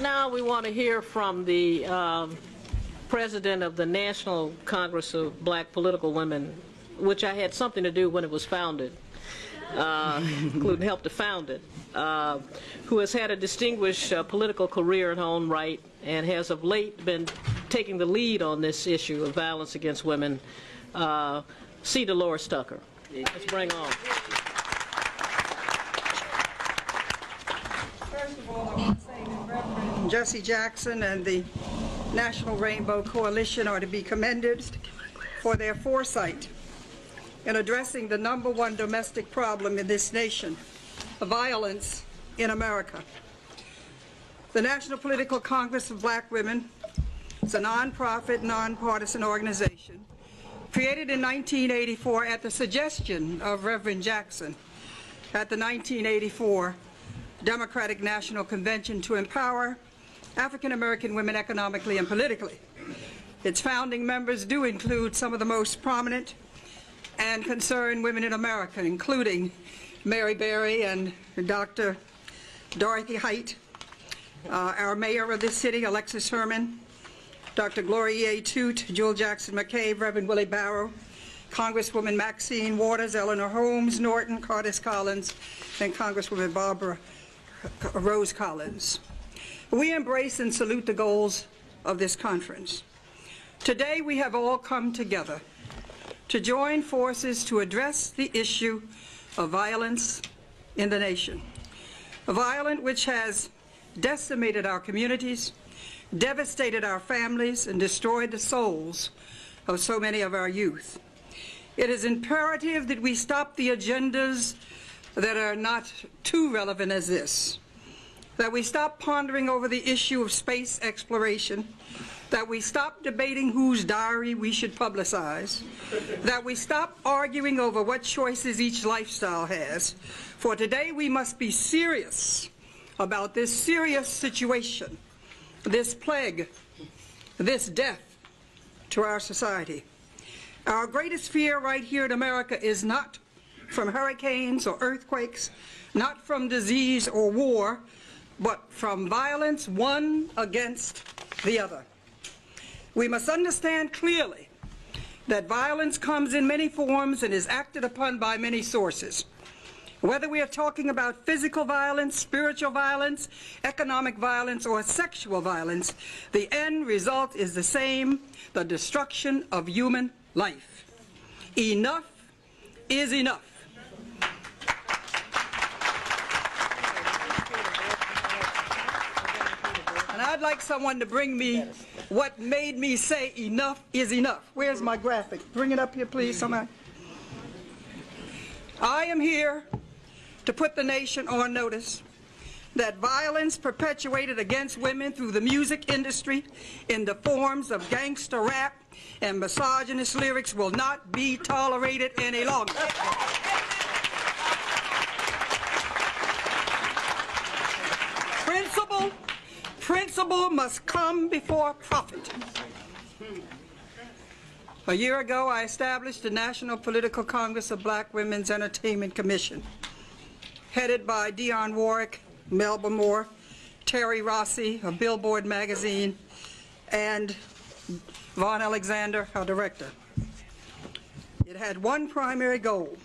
Now we want to hear from the president of the National Congress of Black Political Women, which I had something to do when it was founded, including help to found it, who has had a distinguished political career in her own right and has of late been taking the lead on this issue of violence against women. C. Dolores Tucker. Let's bring on. First of all, I want to say that Reverend Jesse Jackson and the National Rainbow Coalition are to be commended for their foresight in addressing the #1 domestic problem in this nation, violence in America. The National Political Congress of Black Women is a nonprofit, nonpartisan organization created in 1984 at the suggestion of Reverend Jackson at the 1984 Democratic National Convention to empower African American women economically and politically. Its founding members do include some of the most prominent and concerned women in America, including Mary Berry and Dr. Dorothy Height, our mayor of this city, Alexis Herman, Dr. Gloria A. Toot, Jewel Jackson McCabe, Reverend Willie Barrow, Congresswoman Maxine Waters, Eleanor Holmes Norton, Curtis Collins, and Congresswoman Barbara Rose Collins. We embrace and salute the goals of this conference. Today we have all come together to join forces to address the issue of violence in the nation. A violence which has decimated our communities, devastated our families, and destroyed the souls of so many of our youth. It is imperative that we stop the agendas that are not too relevant as this, that we stop pondering over the issue of space exploration, that we stop debating whose diary we should publicize, that we stop arguing over what choices each lifestyle has. For today we must be serious about this serious situation, this plague, this death to our society. Our greatest fear right here in America is not from hurricanes or earthquakes, not from disease or war, but from violence one against the other. We must understand clearly that violence comes in many forms and is acted upon by many sources. Whether we are talking about physical violence, spiritual violence, economic violence, or sexual violence, the end result is the same: the destruction of human life. Enough is enough. And I'd like someone to bring me what made me say enough is enough. Where's my graphic? Bring it up here, please, somebody. I am here to put the nation on notice that violence perpetuated against women through the music industry in the forms of gangster rap and misogynist lyrics will not be tolerated any longer. Principle must come before profit. A year ago, I established the National Political Congress of Black Women's Entertainment Commission, headed by Dionne Warwick, Melba Moore, Terry Rossi of Billboard magazine, and Vaughn Alexander, our director. It had one primary goal: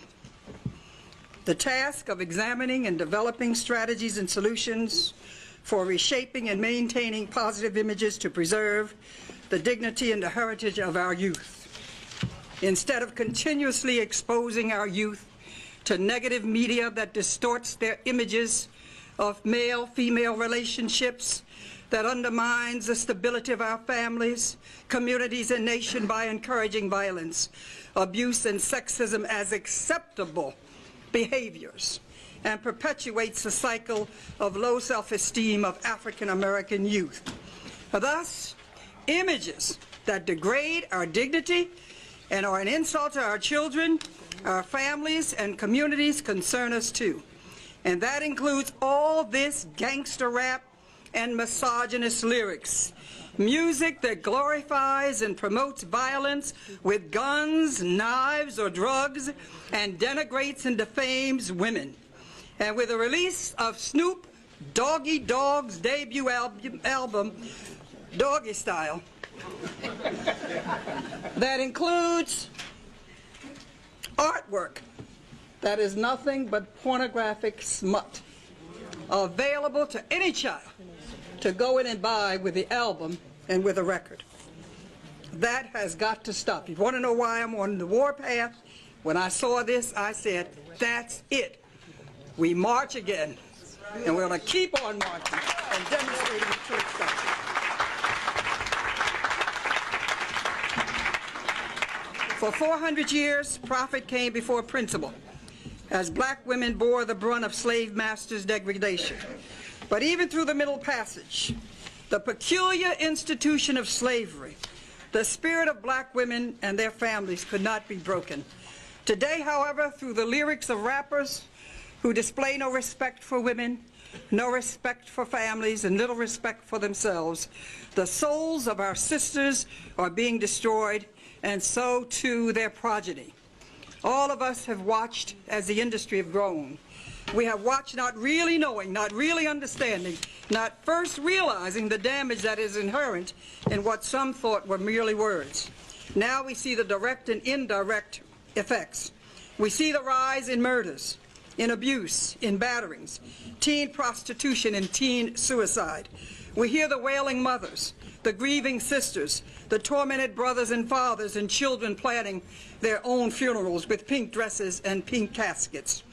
the task of examining and developing strategies and solutions for reshaping and maintaining positive images to preserve the dignity and the heritage of our youth. Instead of continuously exposing our youth to negative media that distorts their images of male-female relationships, that undermines the stability of our families, communities, and nation by encouraging violence, abuse, and sexism as acceptable behaviors, and perpetuates the cycle of low self-esteem of African American youth. Thus, images that degrade our dignity and are an insult to our children, our families, and communities concern us too. And that includes all this gangster rap and misogynist lyrics. Music that glorifies and promotes violence with guns, knives, or drugs, and denigrates and defames women. And with the release of Snoop Doggy Dog's debut album, Doggy Style, that includes artwork that is nothing but pornographic smut, available to any child to go in and buy with the album and with a record. That has got to stop. You want to know why I'm on the warpath? When I saw this, I said, that's it. We march again, and we're going to keep on marching and demonstrating the truth stuff. For 400 years, profit came before principle, as black women bore the brunt of slave masters' degradation. But even through the Middle Passage, the peculiar institution of slavery, the spirit of black women and their families could not be broken. Today, however, through the lyrics of rappers who display no respect for women, no respect for families, and little respect for themselves, the souls of our sisters are being destroyed, and so too their progeny. All of us have watched as the industry have grown. We have watched not really knowing, not really understanding, not first realizing the damage that is inherent in what some thought were merely words. Now we see the direct and indirect effects. We see the rise in murders, in abuse, in batterings, teen prostitution, and teen suicide. We hear the wailing mothers, the grieving sisters, the tormented brothers and fathers and children planning their own funerals with pink dresses and pink caskets.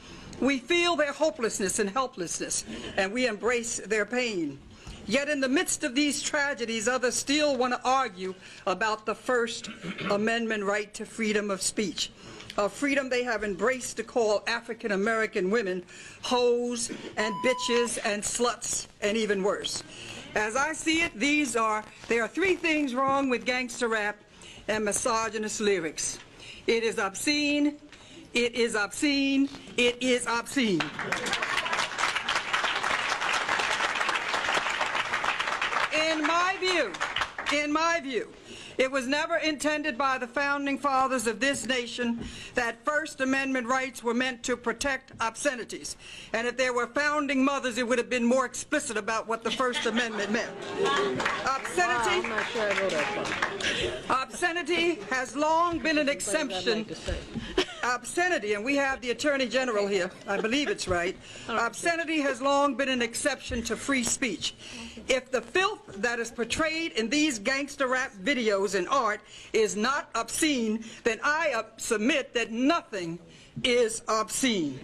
We feel their hopelessness and helplessness, and we embrace their pain. Yet in the midst of these tragedies, others still want to argue about the First Amendment right to freedom of speech, a freedom they have embraced to call African American women hoes and bitches and sluts and even worse. As I see it, there are three things wrong with gangster rap and misogynist lyrics. It is obscene, it is obscene, it is obscene. In my view, it was never intended by the founding fathers of this nation that First Amendment rights were meant to protect obscenities. And if there were founding mothers, it would have been more explicit about what the First Amendment meant. Obscenity, I'm not sure I know that part. Obscenity has long been an exception. Obscenity, and we have the Attorney General here, I believe it's right. Obscenity has long been an exception to free speech. If the filth that is portrayed in these gangster rap videos and art is not obscene, then I submit that nothing is obscene.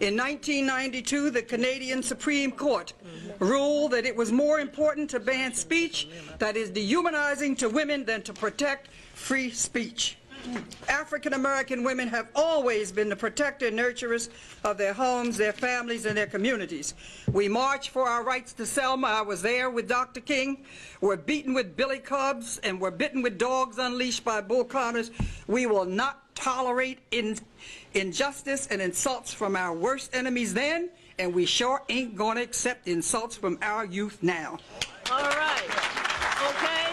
In 1992, the Canadian Supreme Court ruled that it was more important to ban speech that is dehumanizing to women than to protect free speech. African American women have always been the protector and nurturers of their homes, their families, and their communities. We march for our rights to Selma. I was there with Dr. King. We're beaten with billy clubs, and we're bitten with dogs unleashed by bull connors. We will not tolerate injustice and insults from our worst enemies then, and we sure ain't going to accept insults from our youth now. All right. Okay.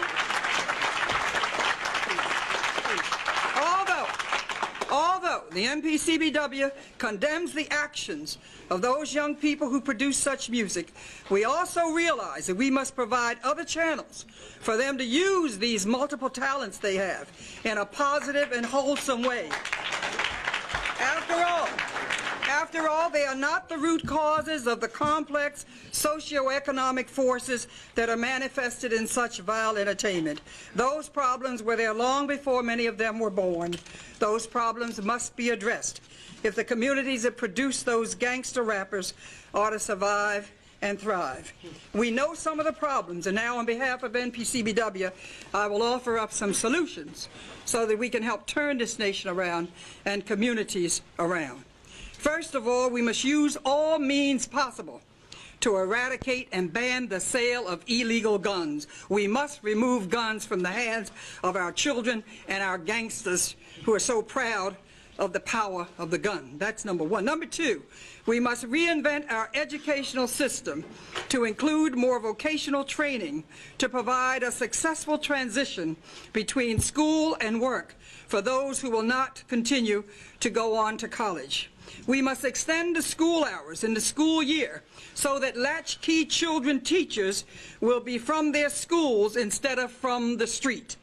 Although the MPCBW condemns the actions of those young people who produce such music, we also realize that we must provide other channels for them to use these multiple talents they have in a positive and wholesome way. After all, they are not the root causes of the complex socioeconomic forces that are manifested in such vile entertainment. Those problems were there long before many of them were born. Those problems must be addressed if the communities that produce those gangster rappers are to survive and thrive. We know some of the problems, and now on behalf of NPCBW, I will offer up some solutions so that we can help turn this nation around and communities around. First of all, we must use all means possible to eradicate and ban the sale of illegal guns. We must remove guns from the hands of our children and our gangsters who are so proud of the power of the gun. That's number one. Number two, we must reinvent our educational system to include more vocational training to provide a successful transition between school and work for those who will not continue to go on to college. We must extend the school hours in the school year so that latchkey children teachers will be from their schools instead of from the street.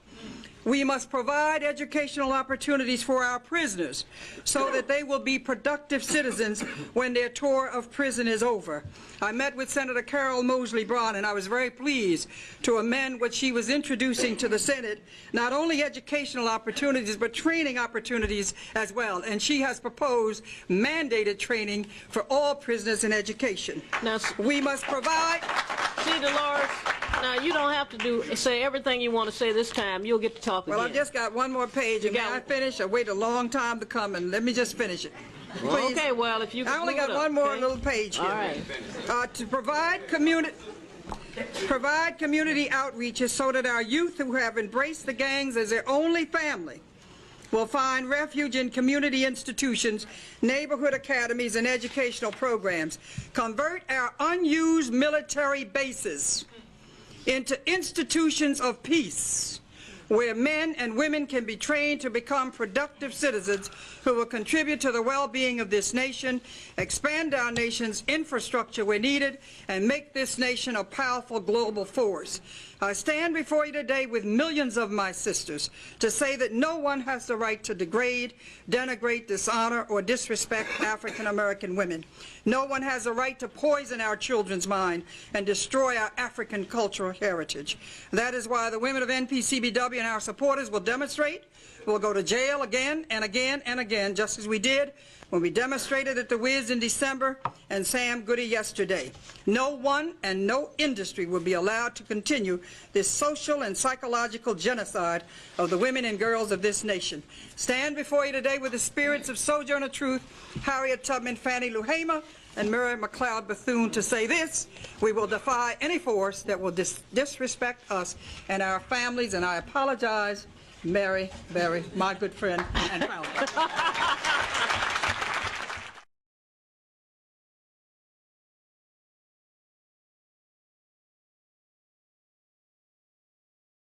We must provide educational opportunities for our prisoners so that they will be productive citizens when their tour of prison is over. I met with Senator Carol Moseley Braun, and I was very pleased to amend what she was introducing to the Senate, not only educational opportunities, but training opportunities as well. And she has proposed mandated training for all prisoners in education. Now, we must provide... See, Dolores, now you don't have to say everything you want to say this time. You'll get to talk again. Well, I've just got one more page, and may I finish? I wait a long time to come, and let me just finish it. Please. Okay, well, if you can I only got move it up, one more okay? little page here. All right. To provide community outreaches so that our youth who have embraced the gangs as their only family will find refuge in community institutions, neighborhood academies, and educational programs. Convert our unused military bases into institutions of peace, where men and women can be trained to become productive citizens who will contribute to the well-being of this nation, expand our nation's infrastructure where needed, and make this nation a powerful global force. I stand before you today with millions of my sisters to say that no one has the right to degrade, denigrate, dishonor, or disrespect African American women. No one has the right to poison our children's mind and destroy our African cultural heritage. That is why the women of NPCBW and our supporters will demonstrate. We'll go to jail again and again and again, just as we did when we demonstrated at the Wiz in December and Sam Goody yesterday. No one and no industry will be allowed to continue this social and psychological genocide of the women and girls of this nation. Stand before you today with the spirits of Sojourner Truth, Harriet Tubman, Fannie Lou Hamer, and Mary McLeod Bethune to say this: we will defy any force that will disrespect us and our families, and I apologize, Mary Berry, my good friend and founder.